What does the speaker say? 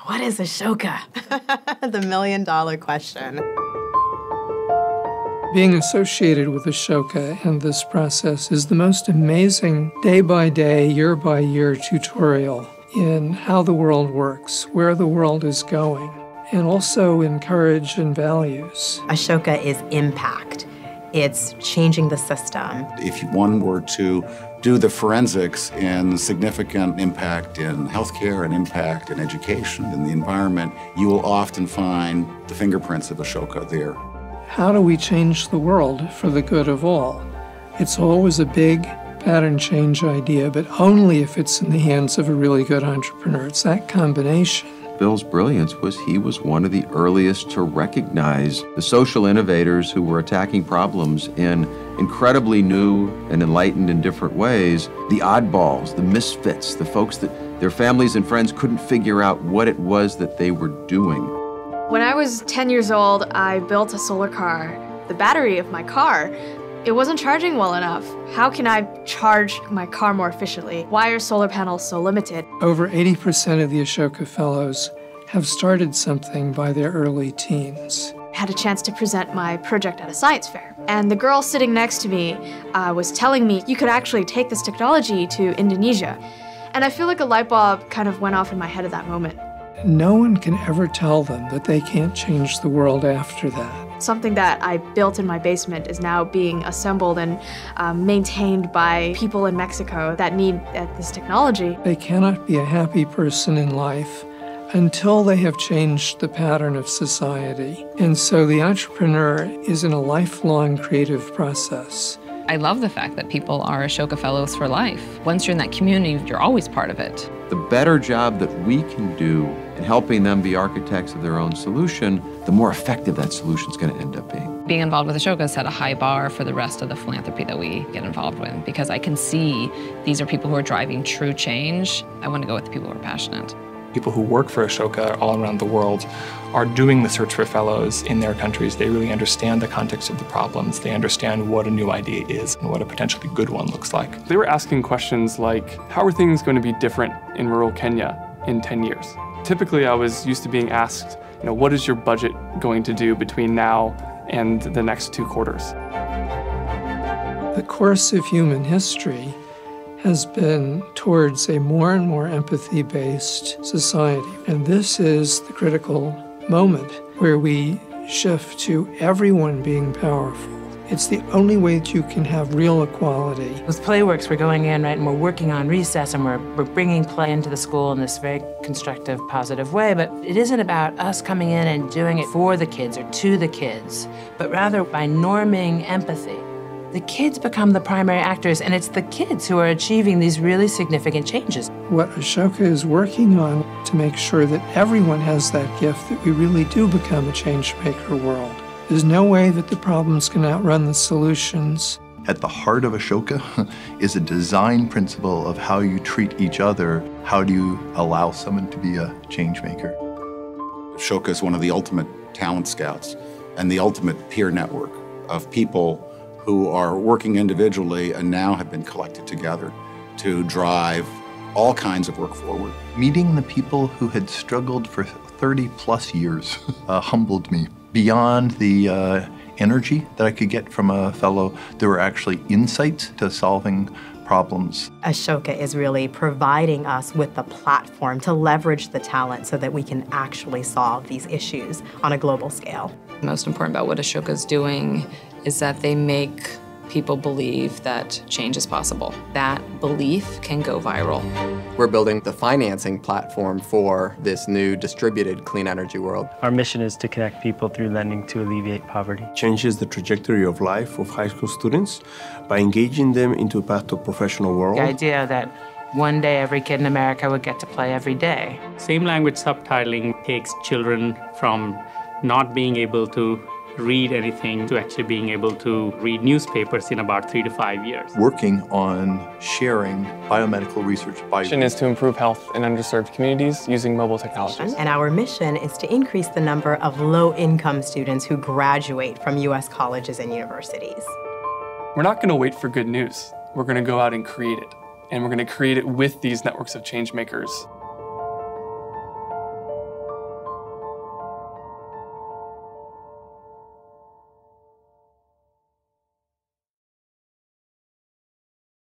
What is Ashoka? The million-dollar question. Being associated with Ashoka and this process is the most amazing day-by-day, year-by-year tutorial in how the world works, where the world is going, and also in courage and values. Ashoka is impact. It's changing the system. If one were to do the forensics in significant impact in healthcare and impact in education and the environment, you will often find the fingerprints of Ashoka there. How do we change the world for the good of all? It's always a big pattern change idea, but only if it's in the hands of a really good entrepreneur. It's that combination. Bill's brilliance was he was one of the earliest to recognize the social innovators who were attacking problems in incredibly new and enlightened in different ways. The oddballs, the misfits, the folks that their families and friends couldn't figure out what it was that they were doing. When I was 10 years old, I built a solar car. The battery of my car, it wasn't charging well enough. How can I charge my car more efficiently? Why are solar panels so limited? Over 80% of the Ashoka Fellows have started something by their early teens. I had a chance to present my project at a science fair. And the girl sitting next to me was telling me you could actually take this technology to Indonesia. And I feel like a light bulb kind of went off in my head at that moment. No one can ever tell them that they can't change the world after that. Something that I built in my basement is now being assembled and maintained by people in Mexico that need this technology. They cannot be a happy person in life until they have changed the pattern of society. And so the entrepreneur is in a lifelong creative process. I love the fact that people are Ashoka Fellows for life. Once you're in that community, you're always part of it. The better job that we can do in helping them be architects of their own solution, the more effective that solution is going to end up being. Being involved with Ashoka set a high bar for the rest of the philanthropy that we get involved with, because I can see these are people who are driving true change. I want to go with the people who are passionate. People who work for Ashoka all around the world are doing the search for fellows in their countries. They really understand the context of the problems. They understand what a new idea is and what a potentially good one looks like. They were asking questions like, how are things going to be different in rural Kenya in 10 years? Typically, I was used to being asked, what is your budget going to do between now and the next 2 quarters? The course of human history has been towards a more and more empathy-based society. And this is the critical moment where we shift to everyone being powerful. It's the only way that you can have real equality. With Playworks, we're going in, right, and we're working on recess, and we're bringing play into the school in this very constructive, positive way. But it isn't about us coming in and doing it for the kids or to the kids, but rather by norming empathy. The kids become the primary actors, and it's the kids who are achieving these really significant changes. What Ashoka is working on to make sure that everyone has that gift, that we really do become a change-maker world. There's no way that the problems can outrun the solutions. At the heart of Ashoka is a design principle of how you treat each other. How do you allow someone to be a change maker? Ashoka is one of the ultimate talent scouts and the ultimate peer network of people who are working individually and now have been collected together to drive all kinds of work forward. Meeting the people who had struggled for 30+ years humbled me. Beyond the energy that I could get from a fellow, there were actually insights to solving problems. Ashoka is really providing us with the platform to leverage the talent so that we can actually solve these issues on a global scale. Most important about what Ashoka is doing is that they make people believe that change is possible. That belief can go viral. We're building the financing platform for this new distributed clean energy world. Our mission is to connect people through lending to alleviate poverty. Changes the trajectory of life of high school students by engaging them into a path to a professional world. The idea that one day every kid in America would get to play every day. Same language subtitling takes children from not being able to read anything to actually being able to read newspapers in about 3 to 5 years. Working on sharing biomedical research. Our mission is to improve health in underserved communities using mobile technologies. And our mission is to increase the number of low-income students who graduate from U.S. colleges and universities. We're not going to wait for good news. We're going to go out and create it. And we're going to create it with these networks of change makers.